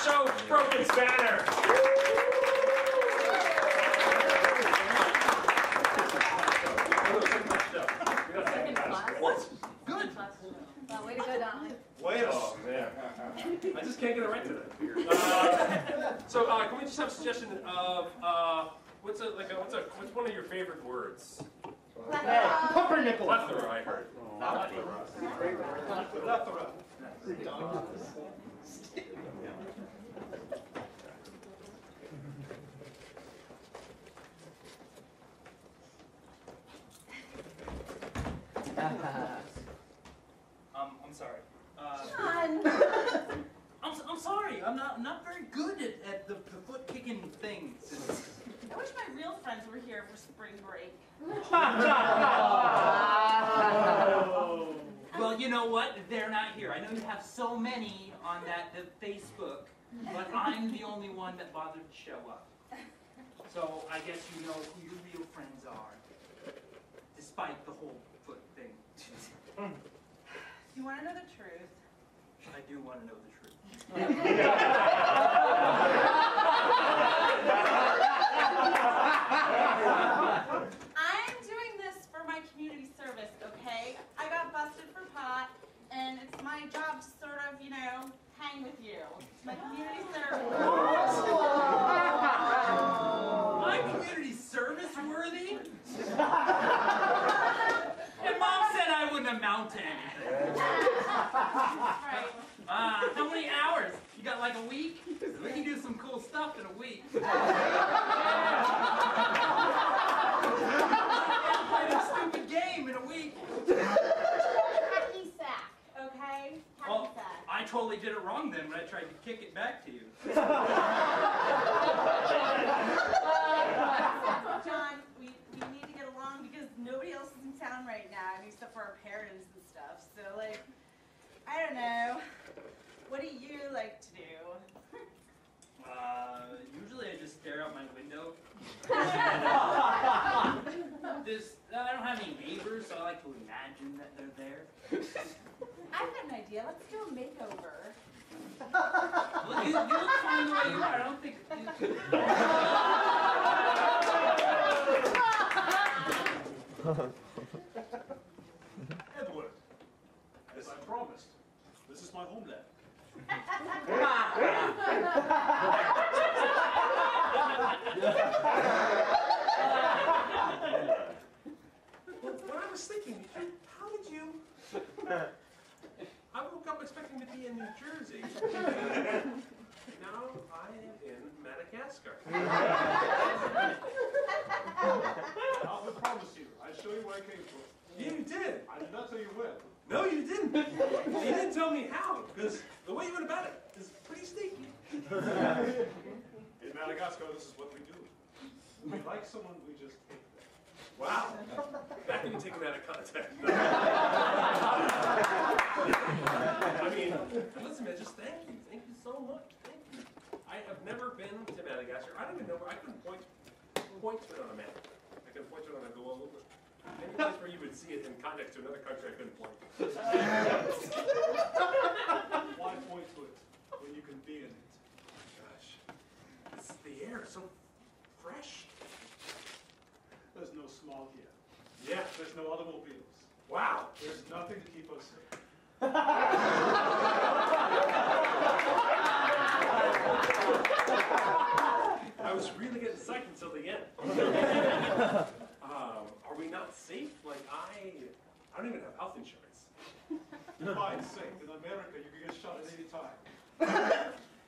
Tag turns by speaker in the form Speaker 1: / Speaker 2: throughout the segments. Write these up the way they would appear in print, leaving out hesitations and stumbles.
Speaker 1: show broken spanner. What? Good.
Speaker 2: Well, way to go, Donnelly.
Speaker 1: Way to go, man. I just can't get it right today. So can we just have a suggestion of what's one of your favorite words?
Speaker 3: Pumpernickel.
Speaker 1: Plethora, I heard.
Speaker 3: Plethora.
Speaker 4: I'm sorry.
Speaker 2: John!
Speaker 4: I'm sorry. I'm not very good at the foot kicking things.
Speaker 5: I wish my real friends were here for spring break.
Speaker 4: Well, you know what? They're not here. I know you have so many on the Facebook, but I'm the only one that bothered to show up. So I guess you know who your real friends are, despite the whole foot thing.
Speaker 5: You want to know the truth?
Speaker 4: I do want to know the truth.
Speaker 5: I'm doing this for my community service, okay? I got busted for pot, and it's my job to sort of, you know, hang with you. It's my community service.
Speaker 4: My community service worthy? And Mom said I wouldn't amount to anything.
Speaker 5: Right.
Speaker 4: How many hours? You got like a week? We can do some cool stuff in a week. Play a stupid game in a week.
Speaker 5: Hacky sack, okay? Hacky
Speaker 4: Well,
Speaker 5: sack.
Speaker 4: I totally did it wrong then when I tried to kick it back to you.
Speaker 5: John, we need to get along because nobody else is in town right now, I mean, except for our parents and stuff. So, like, I don't know. What do you like to do?
Speaker 4: Usually I just stare out my window. I don't have any neighbors, so I like to imagine that they're there.
Speaker 5: I've got an idea. Let's do a makeover.
Speaker 4: Well, you look fine the way you are. I don't think
Speaker 3: Edward, as I promised, this is my homeland.
Speaker 1: What I was thinking, how did you... I woke up expecting to be in New Jersey. Now I am in Madagascar.
Speaker 3: I will promise you, I'll show you where I came from.
Speaker 1: You did.
Speaker 3: I did not tell you where.
Speaker 1: No, you didn't. You didn't tell me how, because the way you went about it is pretty sneaky.
Speaker 3: In Madagascar, this is what we do. We like someone, we just hate them.
Speaker 1: Wow. That can be taken out of context. I mean, listen, man, just thank you. Thank you so much. Thank you. I have never been to Madagascar. I don't even know where. I couldn't point to it on a map. I couldn't point to it on a globe. Any place where you would see it in context to another country, I couldn't point.
Speaker 3: Why point to it when you can be in it?
Speaker 1: Gosh, the air is so fresh.
Speaker 3: There's no smog here.
Speaker 1: Yeah.
Speaker 3: There's no automobiles.
Speaker 1: Wow.
Speaker 3: There's nothing to keep us safe.
Speaker 1: I was really getting psyched until the end. Are we not safe? Like, I don't even have health insurance.
Speaker 3: Fine, safe. In America, you can get shot at any time.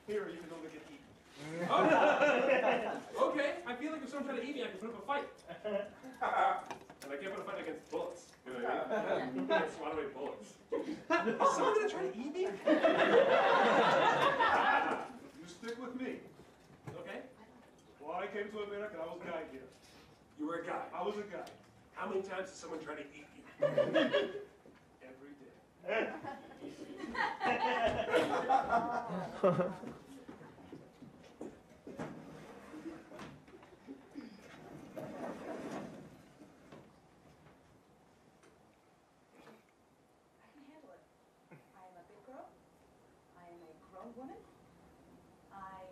Speaker 3: Here, you can only get eaten.
Speaker 1: Oh. Okay, I feel like if someone tried to eat me, I could put up a fight. And I can't put a fight against bullets. You know what I mean? I can't swat away bullets. Is someone going to try to eat me?
Speaker 3: You stick with me.
Speaker 1: Okay.
Speaker 3: Well, I came to America, I was a guy here.
Speaker 1: You were a guy.
Speaker 3: I was a guy.
Speaker 1: How many times did someone try to eat you?
Speaker 3: Every day.
Speaker 5: I can handle it. I am a big girl. I am a grown woman.
Speaker 2: I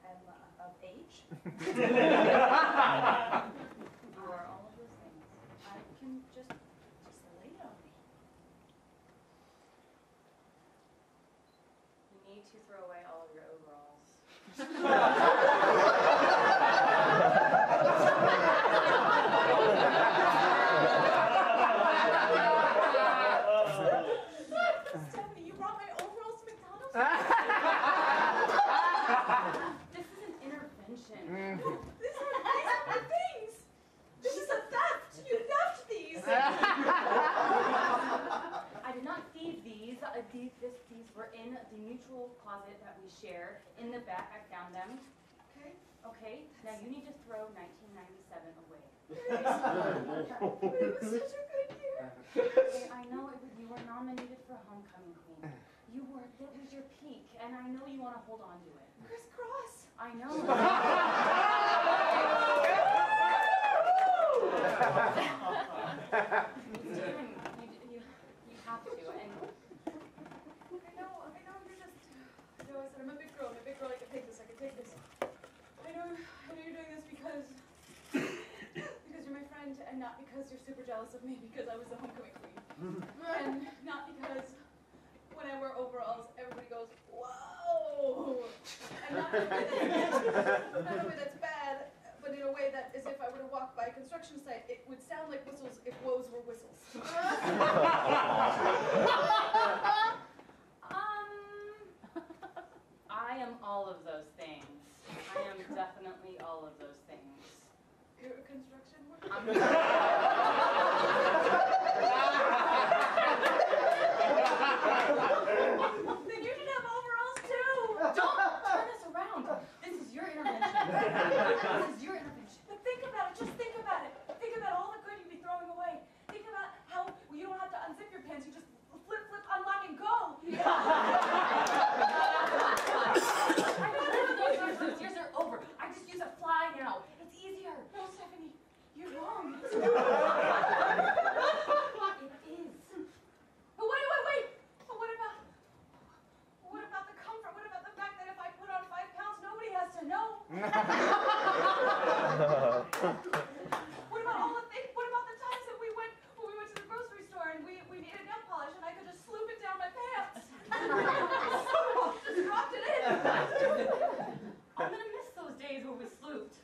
Speaker 2: am of age. You are all of those things. I can just lay it on me. You need to throw away all of your overalls.
Speaker 5: Stephanie, you brought my overalls to McDonald's?
Speaker 2: This is an intervention.
Speaker 5: These are my things. This is a theft. You theft these.
Speaker 2: I did not thieve these. These were in the mutual closet that we share. In the back, I found them.
Speaker 5: Okay.
Speaker 2: Okay, now you need to throw 1997 away.
Speaker 5: It was such a good year.
Speaker 2: Okay, I know you were nominated for Homecoming Queen. It was your peak, and I know you want to hold on to it.
Speaker 5: Crisscross.
Speaker 2: I know. You have to, and
Speaker 5: I know, you're just, I said, I'm a big girl, I can take this, I know you're doing this because you're my friend, and not because you're super jealous of me because I was the homecoming queen. And not because when I wear overalls, everybody goes, whoa! And not in a way that's bad, but in a way that is if I were to walk by a construction site, it would sound like whistles if woes were whistles.
Speaker 2: I am all of those things. I am definitely all of those things.
Speaker 5: You're a construction worker? Then you should have overalls too!
Speaker 2: Don't turn us around. This is your intervention. This is your intervention.
Speaker 5: But think about it, just think about it. Think about all the good you'd be throwing away. Think about how you don't have to unzip your pants, you just flip, unlock, and go.
Speaker 2: Those years are over. I just use a fly now. It's easier.
Speaker 5: No, Stephanie, you're wrong.
Speaker 2: It is.
Speaker 5: But wait. But what about the comfort? What about the fact that if I put on 5 pounds, nobody has to know? What about all the things? What about the times that we went to the grocery store and we needed nail polish and I could just sloop it down my pants? Just dropped it in.
Speaker 2: I'm gonna miss those days where we slooped.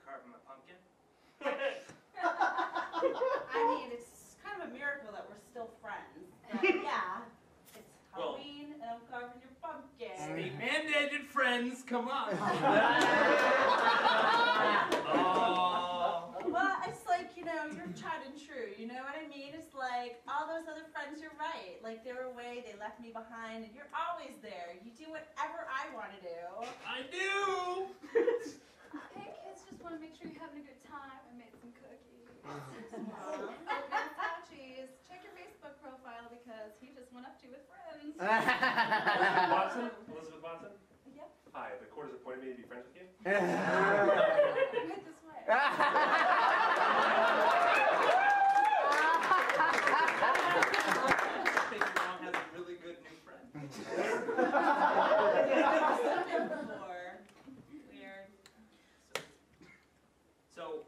Speaker 4: Carving my pumpkin?
Speaker 5: I mean, it's kind of a miracle that we're still friends. But yeah, it's Halloween and I'm carving your pumpkin.
Speaker 4: State mandated friends, come on.
Speaker 5: Well, it's like, you're tried and true, you know what I mean? It's like, all those other friends, you're right. Like, they were away, they left me behind, and you're always there. You do whatever I want to do.
Speaker 4: I do!
Speaker 2: Hey kids, just want to make sure you're having a good time. I made some cookies.
Speaker 5: Cheese. Check your Facebook profile because he just went up to with friends.
Speaker 1: Elizabeth Watson?
Speaker 5: Yep.
Speaker 1: Hi, the court has appointed me to be friends with you.
Speaker 5: Right this way.
Speaker 4: Baby Mom has a really good new friend.
Speaker 5: Weird.
Speaker 4: So,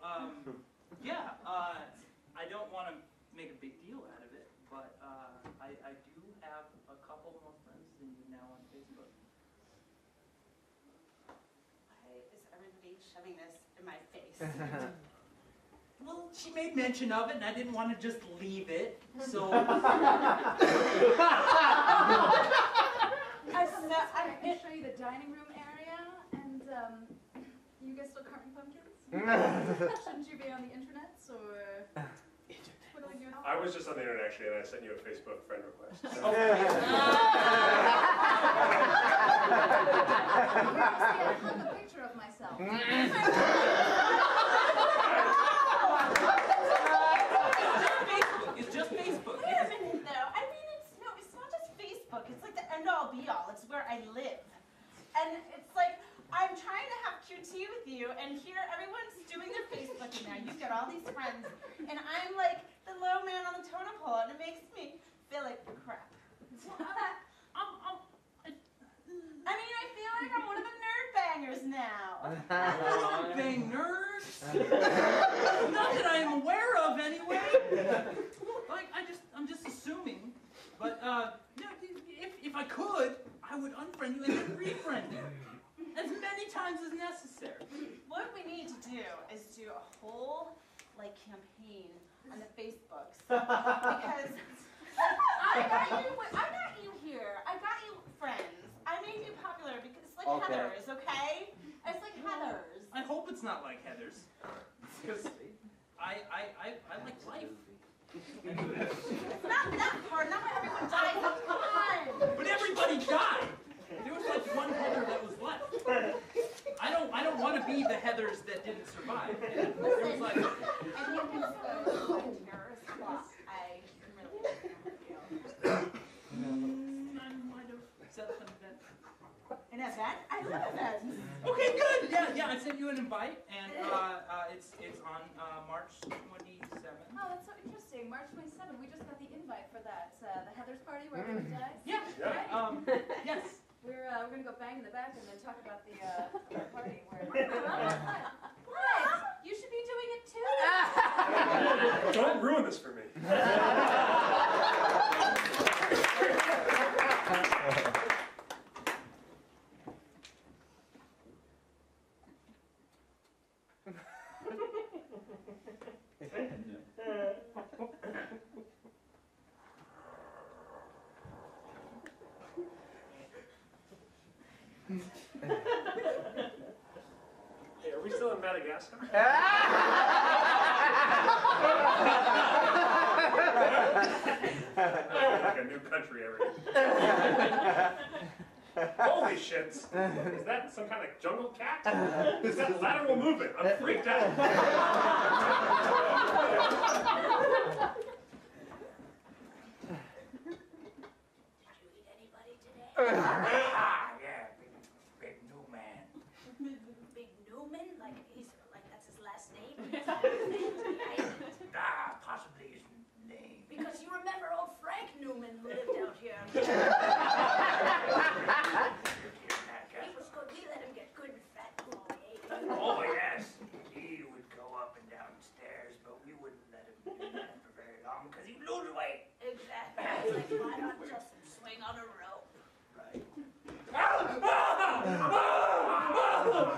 Speaker 4: yeah, I don't want to make a big deal out of it, but I do have a couple more friends than you now on Facebook.
Speaker 5: Why is everybody shoving this in my face?
Speaker 4: Well, she made mention of it, and I didn't want to just leave it, so...
Speaker 2: I can show you the dining room area, and you guys still carving pumpkins? Shouldn't you be on the internet, or twiddling your
Speaker 1: I was just on the internet actually, and I sent you a Facebook friend request. So.
Speaker 2: I hung a picture of myself.
Speaker 4: It's just Facebook.
Speaker 5: Wait a minute, though. I mean, it's not just Facebook. It's like the end-all, be-all. It's where I live.
Speaker 6: And it's like, I'm trying to have QT with you, and here everyone's doing their Facebooking now. You've got all these friends, and I'm like the low man on the totem pole, and it makes me feel like crap. I mean, I feel like I'm one of the nerd bangers now.
Speaker 4: Bang nerds? Not that I am aware of, anyway. Like, I'm just assuming. But, you know, if I could, I would unfriend you and then refriend you. As many times as necessary.
Speaker 6: What we need to do is do a whole, like, campaign on the Facebooks. Because I got you here. I got you friends. I made you popular because it's like Heathers, okay? It's like Heathers.
Speaker 4: I hope it's not like Heathers. Because I like life.
Speaker 6: It's not that hard. Not where everyone dies all the time.
Speaker 4: But everybody died. There was like one Heather that was left. I don't want to be the Heathers that didn't survive. There was like,
Speaker 6: I think it's a terrorist plot. I really don't know.
Speaker 4: I might have set up an event.
Speaker 6: An event? I love events.
Speaker 4: Okay, good. Yeah. I sent you an invite, and it's on March 27th.
Speaker 2: Oh, that's so interesting. March 27th. We just got the invite for that. The Heather's party where everyone dies.
Speaker 4: Yeah.
Speaker 2: Right?
Speaker 4: Yes.
Speaker 2: We're gonna go bang in the back and then talk about the party where. What? You should be doing it too.
Speaker 1: Don't ruin this for me. Hey, are we still in Madagascar? Like a new country every Holy shit! Is that some kind of jungle cat? Is that lateral movement? I'm freaked out.
Speaker 7: Yeah, big Newman.
Speaker 6: Big Newman? Like that's his last name?
Speaker 7: Possibly his name.
Speaker 6: Because you remember old Frank Newman who lived out here. He was good. We let him get good and fat and all ate.
Speaker 7: Oh, yes. He would go up and downstairs, but we wouldn't let him do that for very long because he'd lose weight.
Speaker 6: Exactly. It's like, why not just swing on a rope?
Speaker 7: Right.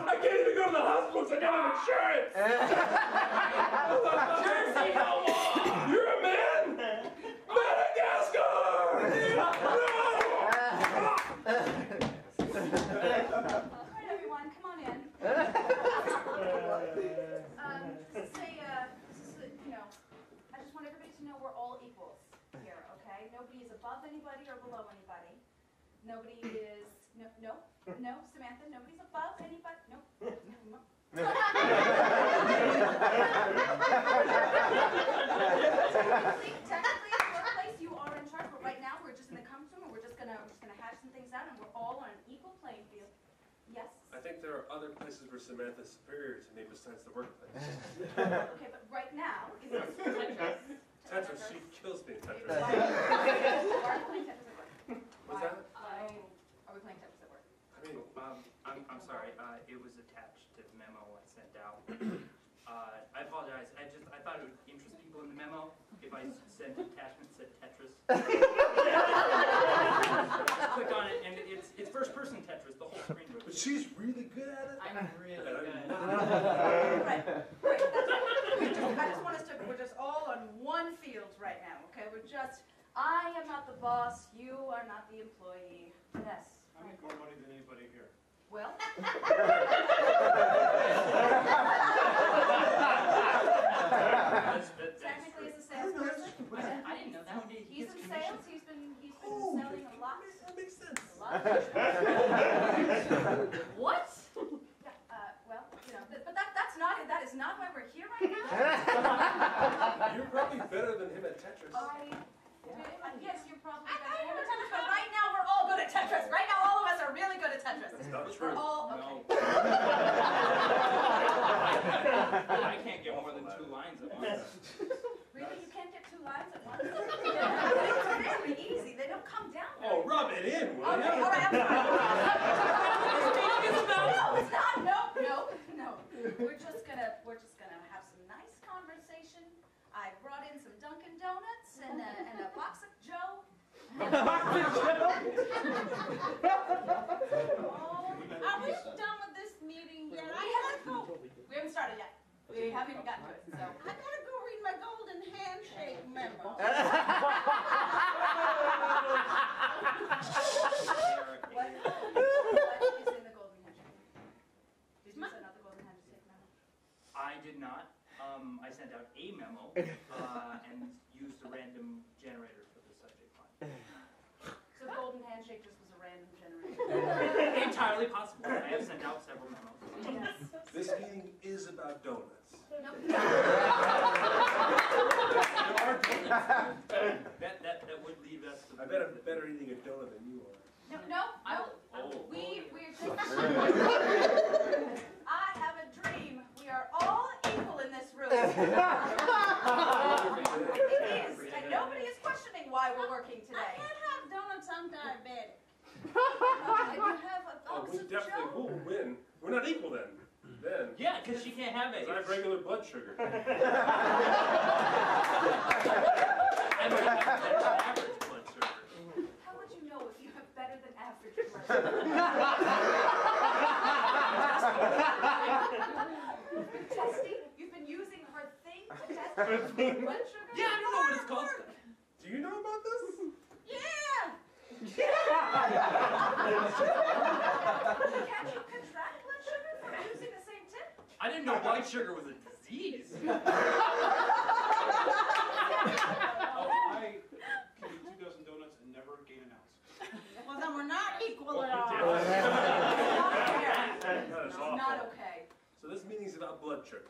Speaker 1: I can't even go to the hospital because I don't have insurance!
Speaker 7: Jersey, no more!
Speaker 1: You're a man! Madagascar!
Speaker 2: Alright, everyone, come on in. This is, you know, I just want everybody to know we're all equals here, okay? Nobody is above anybody or below anybody. Nobody is, no, Samantha, nobody's above anybody, no. Technically, in the workplace, you are in charge, but right now, we're just in the conference room, and we're just gonna hash some things out, and we're all on an equal playing field. Yes?
Speaker 1: I think there are other places where Samantha's superior to me besides the workplace.
Speaker 2: Okay, but right now, is this Tetris?
Speaker 1: Tetris, she kills me in Tetris.
Speaker 2: Why are we playing Tetris at work?
Speaker 1: What's that?
Speaker 2: Why are we playing Tetris at work?
Speaker 1: I mean,
Speaker 4: I'm sorry. It was attached to the memo I sent out. I apologize. I thought it would interest people in the memo if I sent attachment said Tetris. Click on it, and it's first person Tetris. The whole screen goes.
Speaker 1: but she's really good at it.
Speaker 4: I'm really good.
Speaker 2: Right, I just want us to, we're just all on one field right now, okay? I am not the boss, you are not the employee. Yes.
Speaker 3: I make more money than anybody here.
Speaker 2: Well. Technically, as a salesperson,
Speaker 4: I didn't know that.
Speaker 2: he's in sales, he's been selling a lot.
Speaker 1: That makes sense.
Speaker 2: A lot. What? Well, you know, but that is not why we're here right now.
Speaker 1: You're probably better than him at Tetris.
Speaker 2: Yes, you're probably better.
Speaker 6: But right now we're all good at Tetris. Right now all of us are really good at Tetris.
Speaker 1: It's not
Speaker 2: We're
Speaker 1: true.
Speaker 2: all,
Speaker 4: No.
Speaker 2: okay.
Speaker 4: I can't get more than 2 lines at once.
Speaker 2: Really, you can't get 2 lines at once? It's very easy, they don't come down very
Speaker 1: Oh, rub it in, will
Speaker 2: Okay,
Speaker 1: you?
Speaker 2: all right, I'm sorry.
Speaker 4: It's about-
Speaker 2: No, it's not, no. We're just gonna have some nice conversation. I brought in some Dunkin' Donuts and a box of Joe.
Speaker 6: Are we done with this meeting yet? I gotta go.
Speaker 2: We haven't started yet. We haven't even gotten to it, so.
Speaker 6: I gotta go read my golden handshake memo.
Speaker 2: What is in the golden handshake? Did you send out the golden handshake memo?
Speaker 4: I did not. I sent out a memo and used a random generator for the subject line.
Speaker 2: So the golden handshake just was a random generator.
Speaker 4: Entirely possible. I have sent out several memos.
Speaker 2: Yes.
Speaker 1: This meeting is about donuts.
Speaker 2: No.
Speaker 1: There are donuts.
Speaker 4: That would leave us to...
Speaker 1: I bet I'm better eating a donut than you are.
Speaker 2: No.
Speaker 4: Oh.
Speaker 2: We're just. I have a dream. We are all equal in this room. It is, and nobody is questioning why we're working
Speaker 6: I
Speaker 2: today.
Speaker 6: can't have donuts, I'm diabetic.
Speaker 2: And you have a
Speaker 1: Oh,
Speaker 2: box
Speaker 1: we
Speaker 2: of
Speaker 1: definitely
Speaker 2: Joe.
Speaker 1: will win. We're not equal then. Then.
Speaker 4: Yeah, because she can't have it.
Speaker 1: I have regular blood sugar.
Speaker 4: I might have better average blood sugar.
Speaker 2: How would you know if you have better than average blood sugar? Testing? You've been using her thing to test your blood sugar?
Speaker 4: Yeah, I don't know what it's called.
Speaker 1: Do you know about this?
Speaker 6: Yeah!
Speaker 2: Can't you contract blood sugar from using the same tip?
Speaker 4: I didn't know blood sugar was a disease.
Speaker 3: I can eat 2 dozen donuts and never gain an ounce.
Speaker 6: Well, then we're not equal at all.
Speaker 1: That is
Speaker 2: It's
Speaker 1: awful.
Speaker 2: not okay.
Speaker 1: So this meeting's about blood sugar.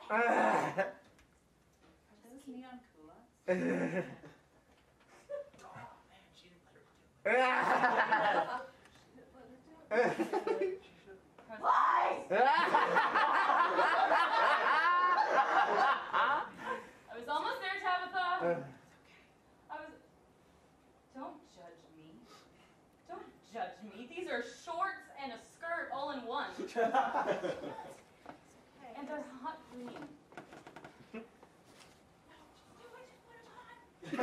Speaker 2: Are those neon culottes?
Speaker 4: Oh man, she didn't let her do it.
Speaker 2: Lies!
Speaker 5: I was almost there, Tabitha. Don't judge me. Don't judge me. These are shorts and a skirt all in one. And they're hot green.
Speaker 6: It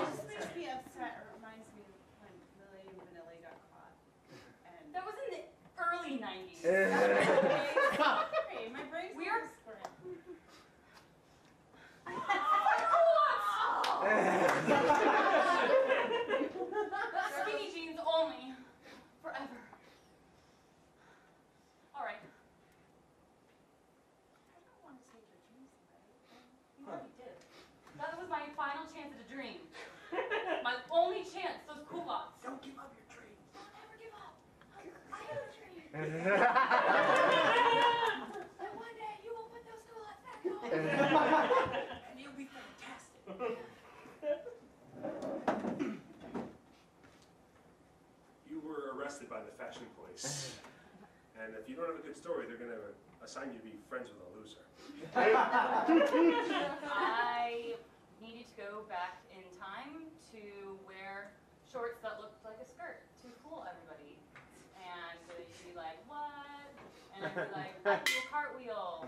Speaker 6: just makes me upset. It reminds me of when Lily and Vanilla got caught. And
Speaker 5: That was in the early 90s.
Speaker 6: hey, my brain's
Speaker 5: We are-
Speaker 6: whispering.
Speaker 5: Skinny jeans only. Forever. All right.
Speaker 6: I don't want to take your dreams away.
Speaker 5: You already did. That was my final chance at a dream. My only chance, those culottes.
Speaker 7: Don't give up your dreams.
Speaker 5: Don't ever give up. I have a dream. And one day you will put those culottes back on.
Speaker 7: And you'll be fantastic.
Speaker 1: You were arrested by the fashion police. And if you don't have a good story, they're going to assign you to be friends with a loser.
Speaker 5: I needed to go back in time to wear shorts that looked like a skirt to fool everybody. And they'd be like, what? And I'd be like, I do a cartwheel.